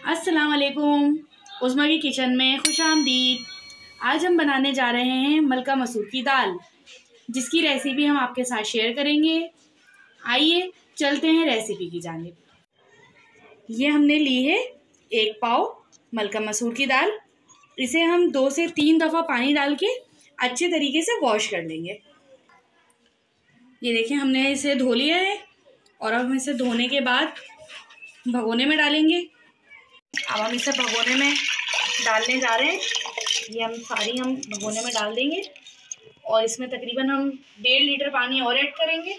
अस्सलाम वालेकुम। उस्मा की किचन में खुशामदीद। आज हम बनाने जा रहे हैं मलका मसूर की दाल, जिसकी रेसिपी हम आपके साथ शेयर करेंगे। आइए चलते हैं रेसिपी की जानिब। ये हमने ली है 1 पाव मलका मसूर की दाल। इसे हम 2 से 3 दफ़ा पानी डाल के अच्छे तरीके से वॉश कर लेंगे। ये देखिए हमने इसे धो लिया है और अब हम इसे धोने के बाद भगोने में डालेंगे। अब हम इसे भगोने में डालने जा रहे हैं। ये हम भगोने में डाल देंगे और इसमें तकरीबन हम 1.5 लीटर पानी और ऐड करेंगे।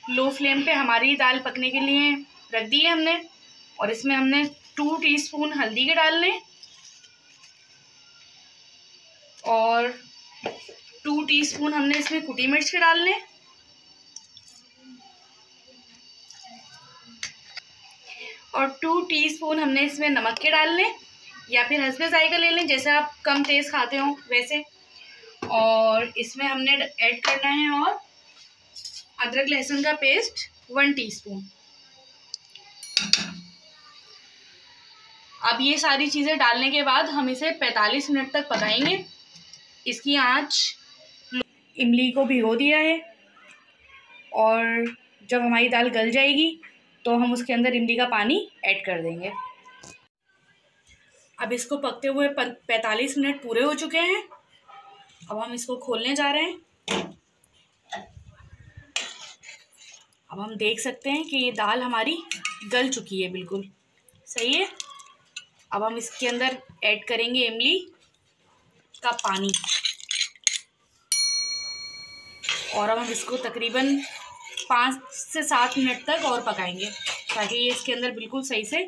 लो फ्लेम पे हमारी दाल पकने के लिए रख दी है हमने। और इसमें हमने 2 टीस्पून हल्दी के डालने और 2 टीस्पून हमने इसमें कुटी मिर्च के डालने और 2 टीस्पून हमने इसमें नमक के डालने, या फिर हस्बे जायका ले लें, जैसे आप कम तेज़ खाते हो वैसे। और इसमें हमने ऐड करना है और अदरक लहसुन का पेस्ट 1 टीस्पून। अब ये सारी चीज़ें डालने के बाद हम इसे 45 मिनट तक पकाएंगे। इसकी आंच, इमली को भिगो दिया है और जब हमारी दाल गल जाएगी तो हम उसके अंदर इमली का पानी ऐड कर देंगे। अब इसको पकते हुए 45 मिनट पूरे हो चुके हैं। अब हम इसको खोलने जा रहे हैं। अब हम देख सकते हैं कि ये दाल हमारी गल चुकी है, बिल्कुल सही है। अब हम इसके अंदर ऐड करेंगे इमली का पानी और अब हम इसको तकरीबन 5 से 7 मिनट तक और पकाएंगे, ताकि ये इसके अंदर बिल्कुल सही से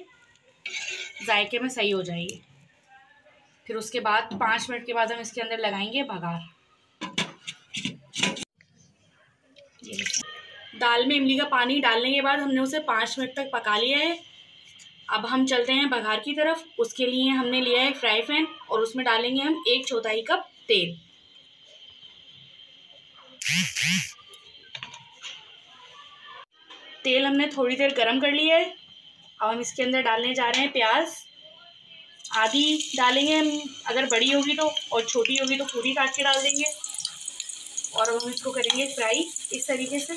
जायके में सही हो जाएगी। फिर उसके बाद 5 मिनट के बाद हम इसके अंदर लगाएंगे बघार। दाल में इमली का पानी डालने के बाद हमने उसे 5 मिनट तक पका लिया है। अब हम चलते हैं बघार की तरफ। उसके लिए हमने लिया है फ्राई पैन और उसमें डालेंगे हम 1/4 कप तेल। तेल हमने थोड़ी देर गरम कर लिया है। अब हम इसके अंदर डालने जा रहे हैं प्याज। आधी डालेंगे हम, अगर बड़ी होगी तो, और छोटी होगी तो पूरी काट के डाल देंगे। और अब हम इसको करेंगे फ्राई इस तरीके से।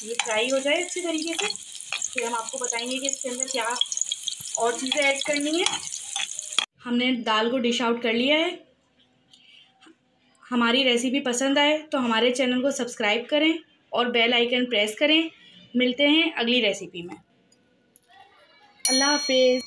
ये फ्राई हो जाए अच्छी तरीके से, फिर हम आपको बताएंगे कि इसके अंदर क्या और चीज़ें ऐड करनी है। हमने दाल को डिश आउट कर लिया है। हमारी रेसिपी पसंद आए तो हमारे चैनल को सब्सक्राइब करें और बेल आइकन प्रेस करें। मिलते हैं अगली रेसिपी में। अल्लाह हाफिज़।